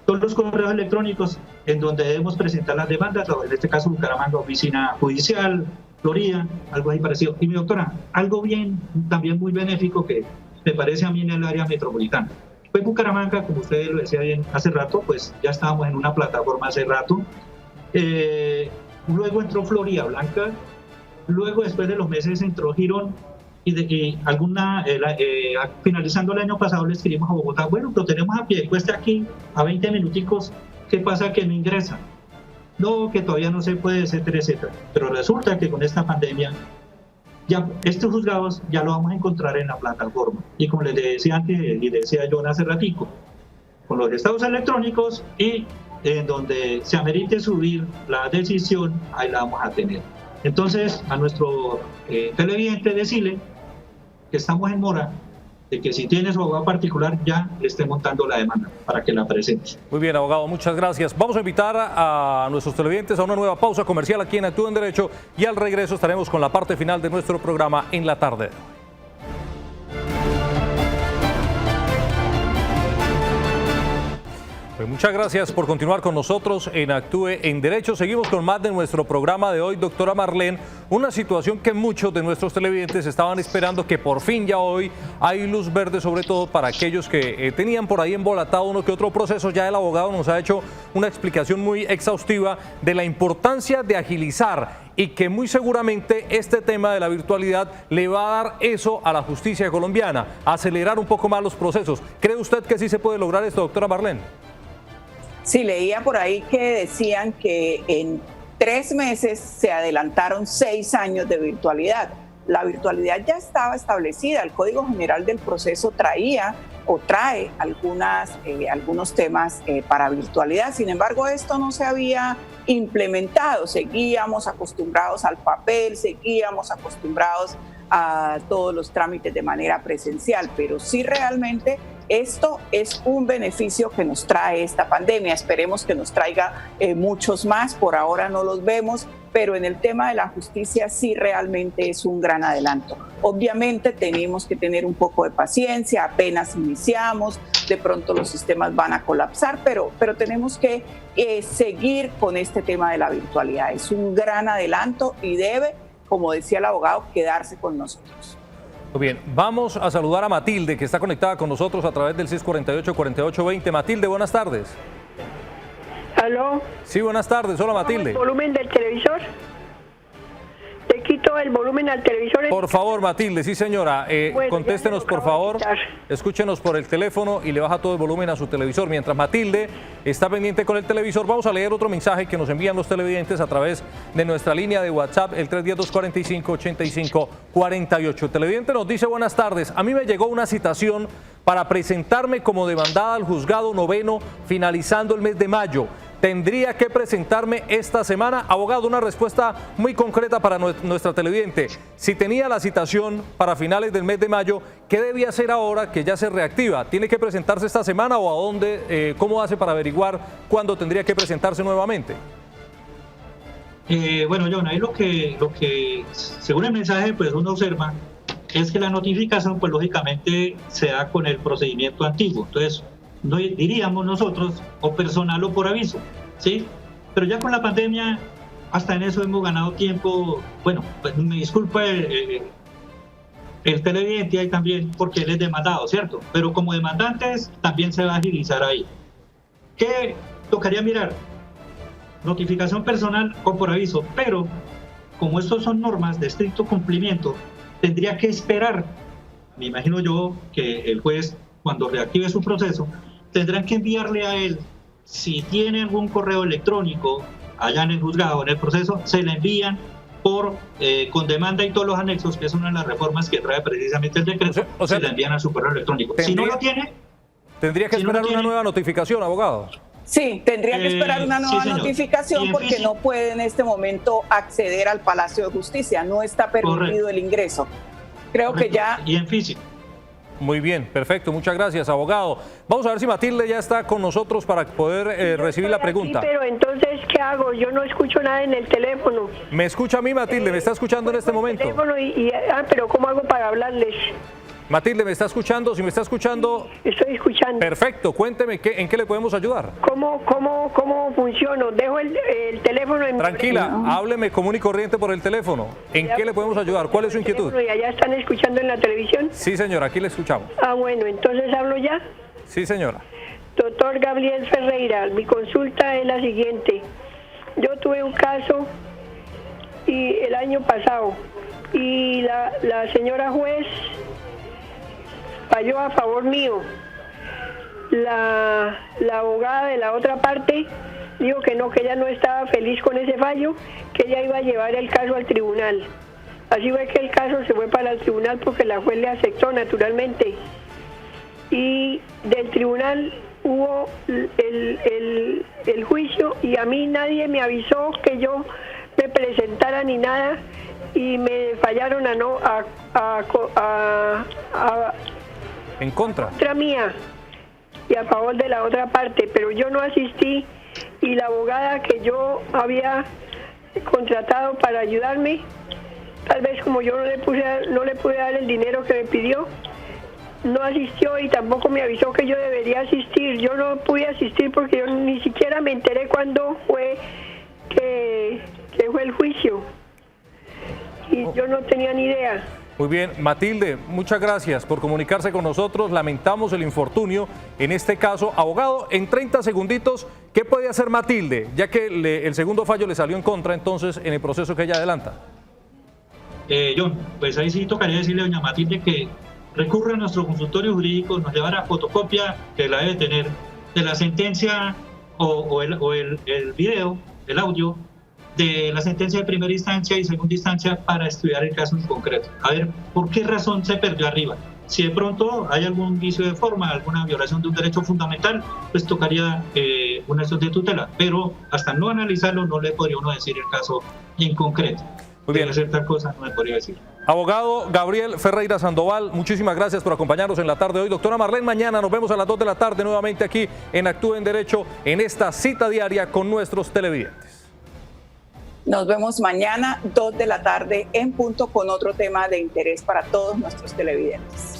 todos los correos electrónicos en donde debemos presentar las demandas, en este caso Bucaramanga, Oficina Judicial, Florida, algo ahí parecido. Y mi doctora, algo bien, también muy benéfico que me parece a mí en el área metropolitana. Pues Bucaramanga, como ustedes lo decía bien hace rato, pues ya estábamos en una plataforma hace rato. Luego entró Florida Blanca Luego, después de los meses, entró Girón y finalizando el año pasado le escribimos a Bogotá, bueno, pero tenemos a Piedecuesta aquí a 20 minuticos, ¿qué pasa que no ingresa? No, que todavía no se puede, etcétera, etcétera. Pero resulta que con esta pandemia, ya estos juzgados ya lo vamos a encontrar en la plataforma. Y como les decía antes, y decía John hace ratico, con los estados electrónicos y en donde se amerite subir la decisión, ahí la vamos a tener. Entonces, a nuestro televidente decirle que estamos en mora, de que si tiene su abogado particular ya le esté montando la demanda para que la presente. Muy bien, abogado, muchas gracias. Vamos a invitar a nuestros televidentes a una nueva pausa comercial aquí en Actúa en Derecho y al regreso estaremos con la parte final de nuestro programa en la tarde. Pues muchas gracias por continuar con nosotros en Actúe en Derecho. Seguimos con más de nuestro programa de hoy, doctora Marlene. Una situación que muchos de nuestros televidentes estaban esperando, que por fin ya hoy hay luz verde, sobre todo para aquellos que tenían por ahí embolatado uno que otro proceso. Ya el abogado nos ha hecho una explicación muy exhaustiva de la importancia de agilizar y que muy seguramente este tema de la virtualidad le va a dar eso a la justicia colombiana, acelerar un poco más los procesos. ¿Cree usted que sí se puede lograr esto, doctora Marlene? Sí, leía por ahí que decían que en 3 meses se adelantaron 6 años de virtualidad. La virtualidad ya estaba establecida, el Código General del Proceso traía o trae algunos temas para virtualidad. Sin embargo, esto no se había implementado, seguíamos acostumbrados al papel, seguíamos acostumbrados a todos los trámites de manera presencial, pero sí realmente esto es un beneficio que nos trae esta pandemia. Esperemos que nos traiga muchos más, por ahora no los vemos, pero en el tema de la justicia sí realmente es un gran adelanto. Obviamente tenemos que tener un poco de paciencia, apenas iniciamos, de pronto los sistemas van a colapsar, pero tenemos que seguir con este tema de la virtualidad. Es un gran adelanto y debe, como decía el abogado, quedarse con nosotros. Muy bien, vamos a saludar a Matilde, que está conectada con nosotros a través del 648-4820. Matilde, buenas tardes. ¿Aló? Sí, buenas tardes. Hola, Matilde. ¿El volumen del televisor? ¿Le quito el volumen al televisor? Por favor, Matilde, sí, señora. Bueno, contéstenos, por favor. Escúchenos por el teléfono y le baja todo el volumen a su televisor. Mientras Matilde está pendiente con el televisor, vamos a leer otro mensaje que nos envían los televidentes a través de nuestra línea de WhatsApp, el 310-245-8548. El televidente nos dice: buenas tardes. A mí me llegó una citación para presentarme como demandada al juzgado noveno finalizando el mes de mayo. ¿Tendría que presentarme esta semana? Abogado, una respuesta muy concreta para nuestra televidente. Si tenía la citación para finales del mes de mayo, ¿qué debía hacer ahora que ya se reactiva? ¿Tiene que presentarse esta semana o a dónde? ¿Cómo hace para averiguar cuándo tendría que presentarse nuevamente? Bueno, John, ahí lo que según el mensaje pues uno observa es que la notificación pues lógicamente se da con el procedimiento antiguo. Entonces, no diríamos nosotros o personal o por aviso, ¿sí? Pero ya con la pandemia, hasta en eso hemos ganado tiempo. Bueno, pues me disculpa el televidente ahí también, porque él es demandado, ¿cierto? Pero como demandantes también se va a agilizar ahí. ¿Qué tocaría mirar? Notificación personal o por aviso, pero como estos son normas de estricto cumplimiento, tendría que esperar, me imagino yo, que el juez, cuando reactive su proceso, tendrán que enviarle a él, si tiene algún correo electrónico allá en el juzgado, en el proceso, se le envían con demanda y todos los anexos, que es una de las reformas que trae precisamente el decreto, se le envían a su correo electrónico. Si no lo tiene... ¿Tendría que esperar una nueva notificación, abogado? Sí, tendría que esperar una nueva notificación porque no puede en este momento acceder al Palacio de Justicia, no está permitido el ingreso. Creo que ya... Y en físico. Muy bien, perfecto, muchas gracias, abogado. Vamos a ver si Matilde ya está con nosotros para poder recibir la pregunta. Aquí, pero entonces, ¿qué hago? Yo no escucho nada en el teléfono. ¿Me escucha a mí, Matilde? ¿Me está escuchando en este momento? Pero ¿cómo hago para hablarles? Matilde, ¿me está escuchando? Si me está escuchando... Estoy escuchando. Perfecto, cuénteme en qué le podemos ayudar. ¿Cómo funciono? Dejo el teléfono en... Tranquila, hábleme común y corriente por el teléfono. ¿En qué le podemos ayudar? ¿Cuál es su inquietud? ¿Y allá están escuchando en la televisión? Sí, señora, aquí le escuchamos. Bueno, entonces hablo ya. Sí, señora. Doctor Gabriel Ferreira, mi consulta es la siguiente. Yo tuve un caso y año pasado y la señora juez falló a favor mío. La abogada de la otra parte dijo que no, que ella no estaba feliz con ese fallo, que ella iba a llevar el caso al tribunal. Así fue que el caso se fue para el tribunal porque la juez le aceptó naturalmente. Y del tribunal hubo el juicio y a mí nadie me avisó que yo me presentara ni nada y me fallaron en contra mía y a favor de la otra parte, pero yo no asistí y la abogada que yo había contratado para ayudarme, tal vez como yo no le pude dar el dinero que me pidió, no asistió y tampoco me avisó que yo debería asistir. Yo no pude asistir porque yo ni siquiera me enteré cuándo fue que fue el juicio y yo no tenía ni idea. Muy bien, Matilde, muchas gracias por comunicarse con nosotros. Lamentamos el infortunio en este caso. Abogado, en 30 segunditos, ¿qué puede hacer Matilde? Ya que el segundo fallo le salió en contra, entonces, en el proceso que ella adelanta. John, pues ahí sí tocaría decirle a doña Matilde que recurre a nuestro consultorio jurídico, nos llevará fotocopia, que la debe tener, de la sentencia o el video, el audio, de la sentencia de primera instancia y segunda instancia para estudiar el caso en concreto. A ver, ¿por qué razón se perdió arriba? Si de pronto hay algún vicio de forma, alguna violación de un derecho fundamental, pues tocaría una acción de tutela, pero hasta no analizarlo no le podría uno decir el caso en concreto. Muy bien. Hacer tal cosa no me podría decir. Abogado Gabriel Ferreira Sandoval, muchísimas gracias por acompañarnos en la tarde de hoy. Doctora Marlene, mañana nos vemos a las 2 de la tarde nuevamente aquí en Actúe en Derecho, en esta cita diaria con nuestros televidentes. Nos vemos mañana, 2 de la tarde, en punto, con otro tema de interés para todos nuestros televidentes.